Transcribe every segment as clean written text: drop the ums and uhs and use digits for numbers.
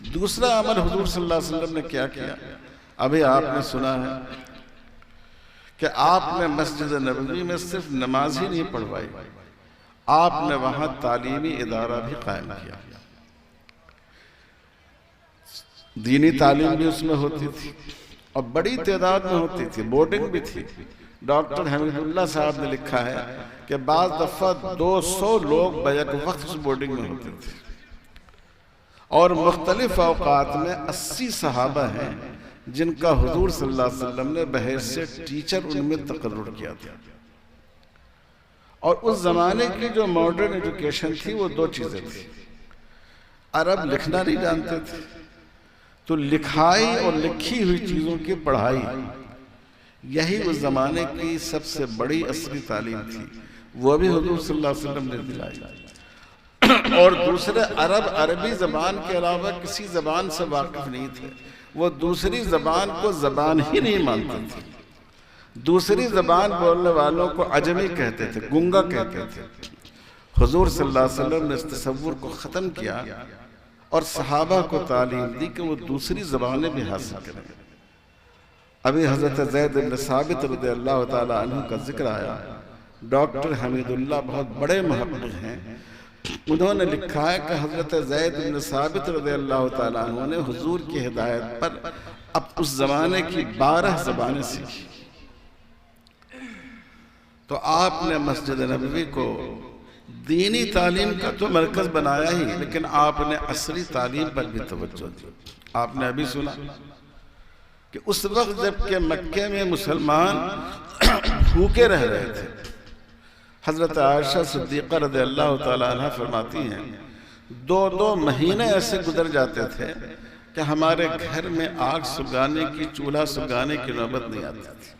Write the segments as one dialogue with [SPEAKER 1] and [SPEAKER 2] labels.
[SPEAKER 1] दूसरा अमल हुजूर सल्लल्लाहु अलैहि वसल्लम ने क्या किया, अभी आपने सुना है कि आपने मस्जिद नबवी में सिर्फ नमाज ही नहीं पढ़वाई, आपने वहां तालीमी इदारा भी कायम किया। दीनी तालीम भी उसमें होती थी और बड़ी तादाद में होती थी, बोर्डिंग भी थी। डॉक्टर हमीदुल्लाह साहब ने लिखा है कि बाज़ दफ़ा 200 लोग बैक वक्त उस बोर्डिंग में होते थे और मुख्तलिफ औकात में 80 सहाबा हैं जिनका हुजूर सल्लल्लाहु अलैहि वसल्लम ने बहैसियत टीचर उनमें तकर्रुर किया था। और उस जमाने की जो मॉडर्न एजुकेशन थी वो दो चीजें थी। अरब लिखना नहीं जानते थे, तो लिखाई और लिखी हुई चीजों की पढ़ाई, यही उस जमाने की सबसे बड़ी असली तालीम थी, वो भी हुजूर सल्लल्लाहु अलैहि वसल्लम ने दिलाई। और दूसरे अरब अरबी जबान के अलावा किसी जबान से वाकिफ नहीं थे, वो दूसरी जबान को जबान ही नहीं मानते थे। दूसरी जबान बोलने वालों को अजमी कहते थे, गुंगा कहते थे। हुजूर सल्लल्लाहु अलैहि वसल्लम ने इस तसव्वुर को ख़त्म किया और सहाबा को तालीम दी कि वो दूसरी ज़बानें भी हासिल करें। अभी हज़रत ज़ैद इब्न साबित रज़ियल्लाहु ताला अन्हु का जिक्र आया। डॉक्टर हमीदुल्लाह बहुत बड़े मुहक़्क़िक़ हैं, उन्होंने लिखा है कि हज़रत ज़ैद इब्न साबित रज़ियल्लाहु ताला अन्हु ने हुजूर की हिदायत पर अब उस ज़माने की 12 ज़बानें सीखी। तो आपने मस्जिद नबवी को दीनी तालीम का तो मरकज बनाया ही, लेकिन आपने असली तालीम पर भी तवज्जो दी। आपने अभी सुना कि उस वक्त जबकि मक्के में मुसलमान भूखे रह रहे थे, हजरत आयशा सिद्दीक़ा रज़ियल्लाहु ताला अन्हा फरमाती हैं 2-2 महीने ऐसे गुजर जाते थे कि हमारे घर में आग सुलगाने की, चूल्हा सुलगाने की नौबत नहीं आती थी,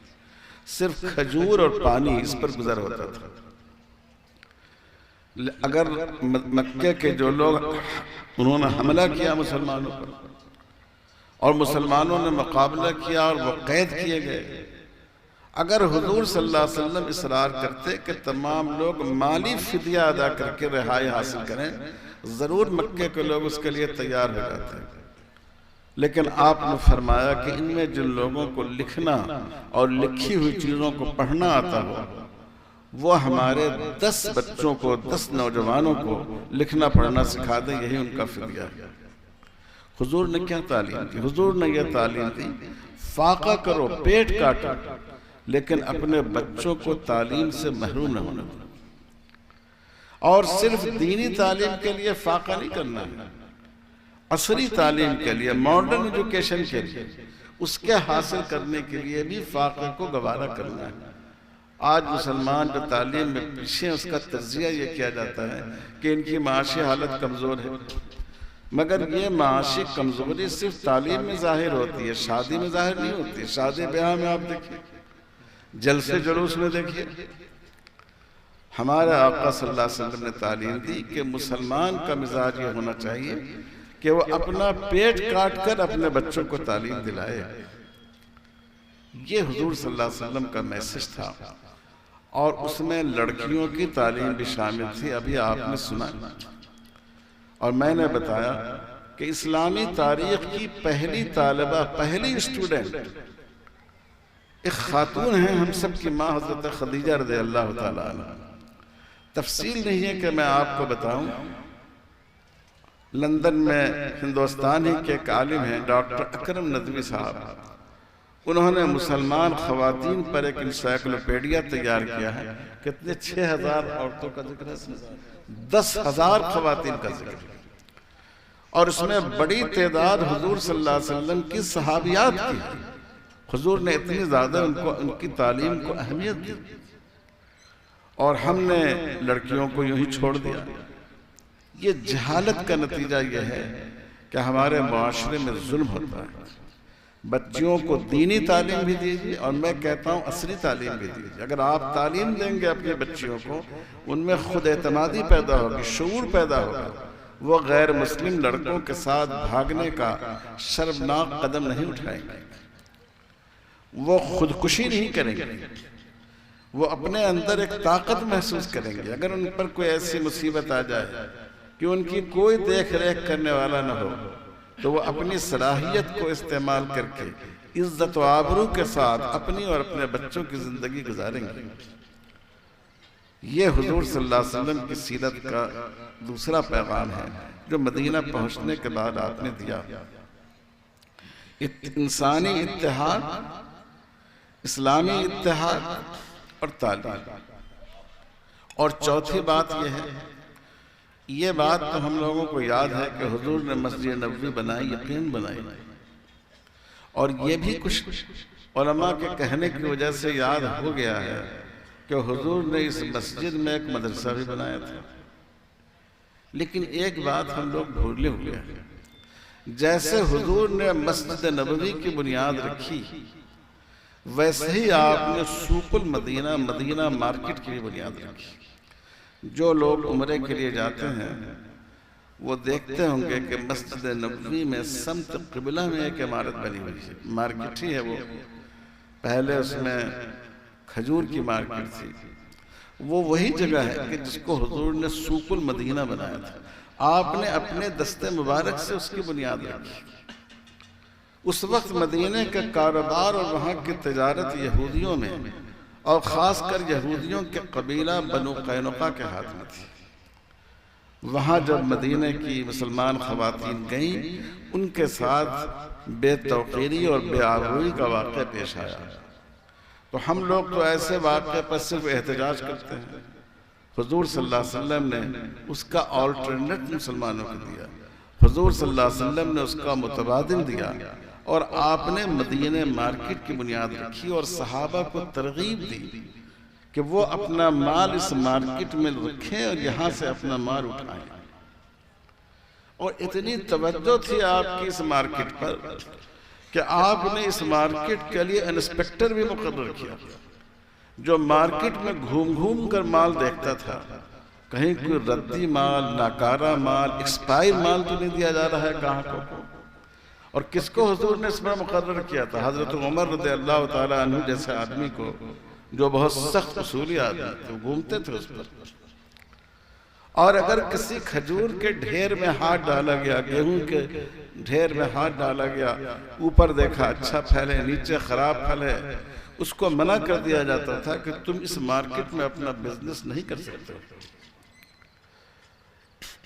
[SPEAKER 1] सिर्फ खजूर और पानी इस पर गुजर होता था। अगर मक्के के जो लोग, उन्होंने हमला किया मुसलमानों पर और मुसलमानों ने मुकाबला किया और वो कैद किए गए, अगर हुजूर सल्लल्लाहु अलैहि वसल्लम इसरार करते कि तमाम लोग माली फिदिया अदा करके रिहाई हासिल करें, जरूर मक्के के लोग उसके लिए तैयार हो जाते। लेकिन आपने फरमाया कि इनमें जिन लोगों को लिखना और लिखी हुई चीजों को पढ़ना आता हो, वो हमारे 10 बच्चों को, 10 नौजवानों को लिखना पढ़ना सिखा दें, यही उनका फिदिया है। हुजूर ने क्या तालीम दी? हुजूर ने यह तालीम दी, फाका करो, पेट काटो, लेकिन अपने बच्चों को तालीम से महरूम न होने दो। और सिर्फ दीनी तालीम के लिए फाका नहीं करना है, असली तालीम के लिए, मॉडर्न एजुकेशन के लिए, उसके हासिल करने के लिए भी फाके को गवारा करना है। आज मुसलमान जो तालीम में पीछे, उसका तज्जिया ये किया जाता है कि इनकी माशी हालत कमज़ोर है, मगर ये माशी कमज़ोरी सिर्फ तालीम में जाहिर होती है, शादी में जाहिर नहीं होती। शादी ब्याह में आप देखिए, जलसे जुलूस में देखिए, हमारे आका सल्लल्लाहु अलैहि वसल्लम ने तालीम दी कि मुसलमान का मिजाज ये होना चाहिए कि वो अपना पेट काट कर अपने बच्चों को तालीम दिलाए। ये हुजूर सल्लल्लाहु अलैहि वसल्लम का मैसेज था और उसमें लड़कियों की तालीम भी शामिल थी। अभी आपने सुना और मैंने बताया कि इस्लामी तारीख की पहली तालिबा, पहली स्टूडेंट एक खातून है, हम सब की माँ हज़रत खदीजा रज़ियल्लाहु ताला अन्हा। तफसील नहीं है कि मैं आपको बताऊं। लंदन में हिंदुस्तान ही के एक आलिम हैं डॉक्टर अकरम नदवी साहब, उन्होंने मुसलमान खवातीन पर एक इंसाइक्लोपीडिया तैयार किया है। कितने 6000 औरतों का जिक्र है, 10,000 खवातीन का जिक्र, और उसमें बड़ी तादाद हुजूर सल्लल्लाहु अलैहि वसल्लम की सहाबियात की। हुजूर ने इतनी ज्यादा उनको, उनकी तालीम को अहमियत दी और हमने लड़कियों को यूं ही छोड़ दिया। ये जहालत का नतीजा यह है कि हमारे मुआशरे में जुल्म होता है। बच्चियों को दीनी तालीम भी दीजिए और मैं कहता हूँ असली तालीम भी दीजिए। अगर आप तालीम देंगे अपनी बच्चियों को, उनमें खुद एतमादी पैदा होगी, शऊर पैदा होगा, वो गैर मुस्लिम लड़कों के साथ भागने का शर्मनाक कदम नहीं उठाएंगे, वो खुदकुशी नहीं करेंगे, वो अपने अंदर एक ताकत महसूस करेंगे। अगर उन पर कोई ऐसी मुसीबत आ जाए कि उनकी कोई देख रेख करने वाला न हो, तो वो अपनी सलाहियत को इस्तेमाल करके इज्जत व आबरू के साथ अपनी और अपने बच्चों की जिंदगी गुजारेंगे। ये हुजूर सल्लल्लाहु अलैहि वसल्लम की सीरत का दूसरा पैगाम है जो मदीना पहुंचने के बाद आपने दिया। इंसानी इत्तेहाद, इस्लामी इत्तेहाद और तालीम। और चौथी बात यह है, ये बात तो हम लोगों को याद है कि हुजूर ने मस्जिद नबवी बनाई, यकीन बनाई, और ये भी कुछ उलमा के कहने की वजह से याद हो गया है कि हुजूर ने इस मस्जिद में एक मदरसा भी बनाया था। लेकिन एक बात हम लोग भूले हुए हैं, जैसे हुजूर ने मस्जिद नबवी की बुनियाद रखी, वैसे ही आपने सूकुल मदीना, मदीना मार्केट की भी बुनियाद रखी। जो लोग उम्रे के लिए जाते हैं वो देखते होंगे कि मस्जिद नबवी में समत क़िबला में एक इमारत बनी हुई है, मार्केट ही है वो। पहले उसमें खजूर की मार्केट थी, वो वही जगह है कि जिसको हुजूर ने सूकुल मदीना बनाया था। आपने अपने दस्ते मुबारक से उसकी बुनियाद रखी। उस वक्त मदीने का कारोबार और वहाँ की तजारत यहूदियों में, और ख़ासकर यहूदियों के कबीला बनु कैनुका के हाथ में थी। वहाँ जब मदीने की मुसलमान ख़वातीन गईं, उनके साथ बेतौक़ीरी और बेआबरूई का वाक़या पेश आया। तो हम लोग तो ऐसे वाक़े पर सिर्फ एहतजाज करते हैं। हुजूर सल्लल्लाहु अलैहि वसल्लम ने उसका ऑल्टरनेट मुसलमानों को दिया, हुजूर सल्लल्लाहु अलैहि वसल्लम ने उसका मुतबादिल दिया, और आपने मदीने मार्केट की बुनियाद रखी और सहाबा को तरगीब दी कि वो अपना माल इस मार्केट में रखें और यहाँ से अपना माल उठाएं। और इतनी तवज्जो थी आपकी इस मार्केट पर कि आपने इस मार्केट के लिए इंस्पेक्टर भी मुकर्रर किया, जो मार्केट में घूम घूम कर माल देखता था, कहीं कोई रद्दी माल, नाकारा माल, एक्सपायर माल तो नहीं दिया जा रहा है ग्राहकों को। और किसको हुजूर ने इसमें मुकर्रर किया था? हजरत उमर रज़ियल्लाहु ताला अन्हु जैसे आदमी को, जो बहुत सख्त उसूली आदमी थे, घूमते थे उस पर। और अगर किसी खजूर के ढेर में हाथ डाला गया, गेहूं के ढेर में हाथ डाला गया, ऊपर देखा अच्छा फल है, नीचे खराब फल है, उसको मना कर दिया जाता था कि तुम इस मार्केट में अपना बिजनेस नहीं कर सकते।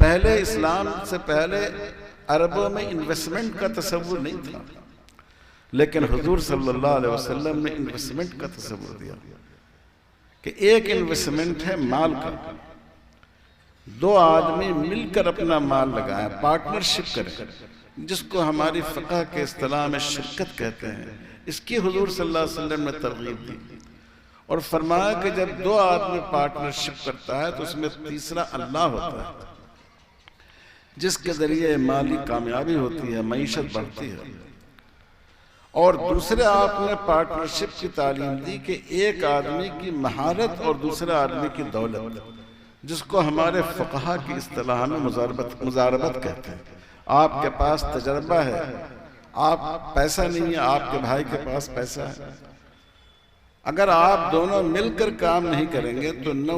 [SPEAKER 1] पहले इस्लाम से पहले अरबों में इन्वेस्टमेंट का तसव्वुर नहीं था, लेकिन हुजूर सल्लल्लाहु अलैहि वसल्लम ने इन्वेस्टमेंट का तसव्वुर दिया कि एक इन्वेस्टमेंट है माल का। दो आदमी मिलकर अपना माल लगाए, पार्टनरशिप करें, जिसको हमारी फ़िक़्ह के इस्तिलाह में शिरकत कहते हैं। इसकी हुजूर सल्लल्लाहु अलैहि वसल्लम ने तरगीब दी और फरमाया कि जब दो आदमी पार्टनरशिप करता है तो उसमें तीसरा अल्लाह होता है, जिसके जरिए माली कामयाबी होती है, मईशत बढ़ती है। और दूसरे आपने पार्टनरशिप की तालीम दी कि एक आदमी की महारत और दूसरे आदमी की दौलत, जिसको हमारे फ़ुक़हा की इस्तिलाह में मुज़ारबत कहते हैं। आपके पास तजर्बा है, आप पैसा नहीं है, आपके भाई के पास पैसा है। अगर आप दोनों मिलकर काम नहीं करेंगे तो न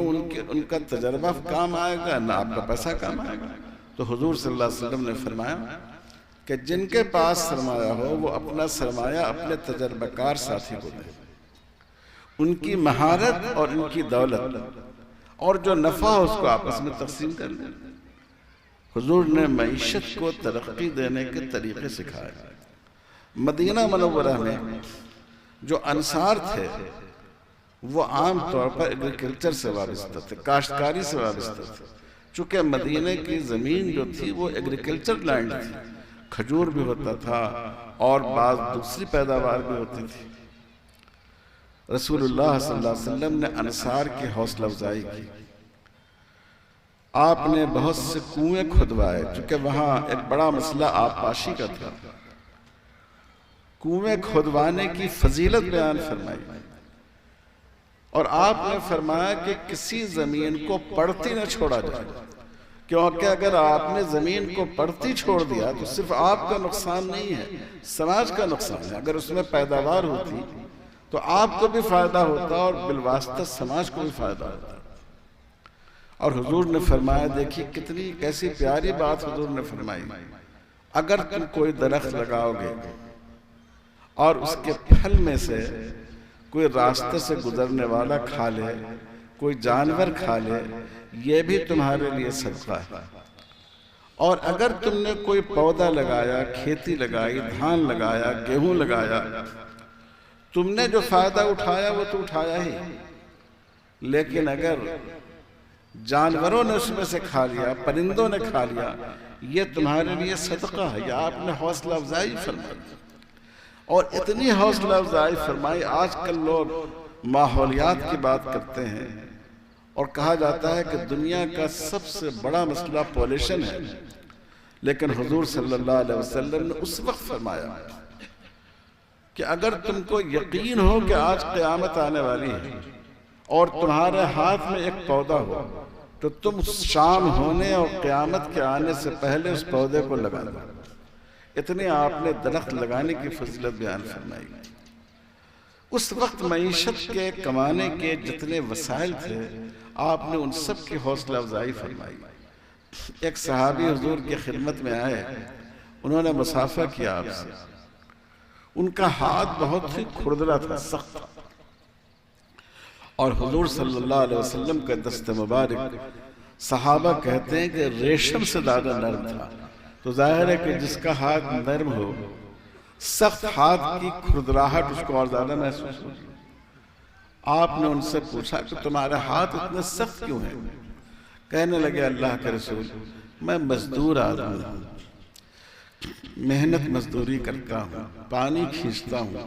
[SPEAKER 1] उनका तजर्बा काम आएगा, न आपका पैसा काम आएगा। तो हुजूर सल्लल्लाहु अलैहि वसल्लम ने फरमाया कि जिनके पास सरमाया हो वो अपना सरमाया अपने तजर्बाकार साथी को दे, उनकी महारत और उनकी दौलत और जो नफा हो उसको आपस में तकसीम कर लें। हुजूर ने मईशत को तरक्की देने के तरीके सिखाए। मदीना मुनव्वरा में जो अंसार थे वो आम तौर पर एग्रीकल्चर से वाबस्ता थे, काश्तकारी से वाबस्ता थे। चूंकि मदीने की ज़मीन जो थी वो एग्रीकल्चर लैंड थी, खजूर भी होता था और बाज़ दूसरी पैदावार भी होती थी। रसूलुल्लाह सल्लल्लाहु अलैहि वसल्लम ने अंसार की हौसला अफजाई की। आपने बहुत से कुएं खुदवाए, चूंकि वहां एक बड़ा मसला आबपाशी का था। कुएं खुदवाने की फजीलत बयान फरमाई और आपने फरमाया कि किसी जमीन को पड़ती न छोड़ा जाए, क्योंकि अगर आपने जमीन को पड़ती छोड़ दिया तो सिर्फ आपका नुकसान नहीं है, समाज का नुकसान है। अगर उसमें पैदावार होती तो आपको भी फायदा होता और बिलवास्ता समाज को भी फायदा होता। और हुजूर ने फरमाया, देखिए कितनी कैसी प्यारी बात हुजूर ने फरमाई, अगर तुम कोई दरख्त लगाओगे और उसके फल में से कोई रास्ते से गुजरने वाला खा ले, कोई जानवर खा ले, ये भी तुम्हारे लिए सदका है। और अगर तुमने कोई पौधा लगाया, खेती लगाई, धान लगाया, गेहूं लगाया, तुमने जो फायदा उठाया वो तो उठाया ही, लेकिन अगर जानवरों ने उसमें से खा लिया, परिंदों ने खा लिया, ये तुम्हारे लिए सदका है। या आपने हौसला अफजाई फरमाई, और इतनी हौसला अफजाई फरमाई। आजकल लोग माहौलियात की बात करते हैं और कहा जाता है कि दुनिया का सबसे बड़ा मसला पॉल्यूशन है, लेकिन हुजूर सल्लल्लाहु अलैहि वसल्लम ने उस वक्त फरमाया कि अगर तुमको यकीन हो कि आज क़यामत आने वाली है और तुम्हारे हाथ में एक पौधा हो, तो तुम शाम होने और क़यामत के आने से पहले उस पौधे को लगा दो। इतने आपने दरख्त लगाने की फजीलत बयान फरमाई। उस वक्त मईशत के, कमाने के जितने वसाइल थे, आपने उन सब की हौसला अफजाई फरमाई। एक सहाबी हुजूर की खिदमत में आए, उन्होंने मुसाफा किया आपसे। उनका हाथ बहुत ही खुरदरा था, सख्त था, और हुजूर सल्लल्लाहु अलैहि वसल्लम का दस्त मुबारक सहाबा कहते हैं कि रेशम से ज्यादा नर्म था। तो जाहिर है कि जिसका हाथ नर्म हो, सख्त हाथ की खुरदराहट उसको और ज्यादा महसूस होगी। आपने उनसे पूछा कि तुम्हारे हाथ इतने सख्त क्यों हैं? कहने लगे, अल्लाह के रसूल, मैं मजदूर आदमी हूँ, मेहनत मजदूरी करता हूँ, पानी खींचता हूँ,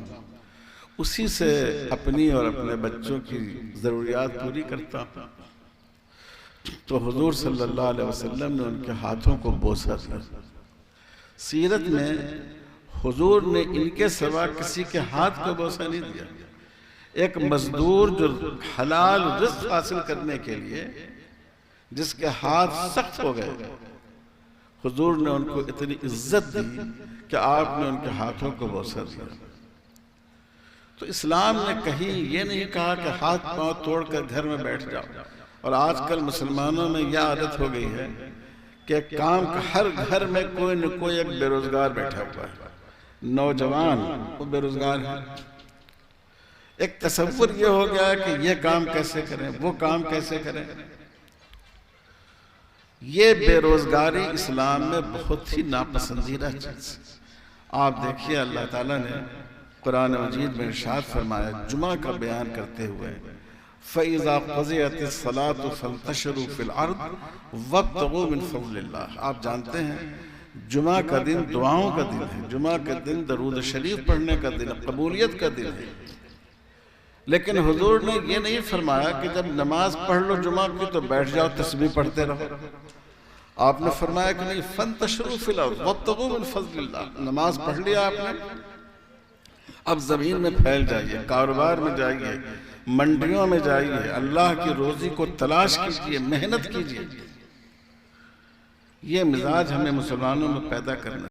[SPEAKER 1] उसी से अपनी और अपने बच्चों की जरूरियात पूरी करता हूँ। तो हुजूर सल्लल्लाहु अलैहि वसल्लम ने उनके हाथों को बोसा दिया। सीरत में हुजूर ने इनके सिवा किसी के हाथ को बोसा नहीं दिया। एक मजदूर जो हलाल रिज़्क़ हासिल करने के लिए जिसके हाथ सख्त हो गए, हुजूर ने उनको इतनी इज्जत दी कि आपने उनके हाथों को बोसा दिया। तो इस्लाम ने कहीं ये नहीं कहा कि हाथ पांव तोड़कर घर में बैठ जाओ। और आजकल मुसलमानों में यह आदत हो गई है कि काम का हर घर में कोई न कोई एक बेरोजगार बैठा हुआ है। नौजवान वो बेरोजगार है। एक तसव्वुर ये हो गया कि ये काम कैसे करें, वो काम कैसे करें। ये बेरोजगारी इस्लाम में बहुत ही नापसंदीदा चीज। आप देखिए, अल्लाह ताला ने कुरान मजीद में इरशाद फरमाया, जुमा का बयान करते हुए, फ़इज़ा क़ुज़ियतिस सलातु फ़ंतशिरू फ़िल अर्द वब्तगू मिन फ़ज़लिल्लाह। आप जानते हैं जुमा का दिन दुआओं का दिन है, जुमा का दिन दरूद शरीफ पढ़ने का दिन, कबूलियत का दिन है। लेकिन हुजूर ने ये नहीं फरमाया कि जब नमाज पढ़ लो जुमा की तो बैठ जाओ तस्बीह पढ़ते रहो। आपने फरमाया कि नहीं, फ़ंतशिरू फ़िल अर्द वब्तगू मिन फ़ज़लिल्लाह। नमाज पढ़ लिया आपने, अब जमीन में फैल जाइए, कारोबार में जाइए, मंडियों में जाइए, अल्लाह की रोजी को तलाश कीजिए, मेहनत कीजिए। ये मिजाज हमें मुसलमानों में पैदा करना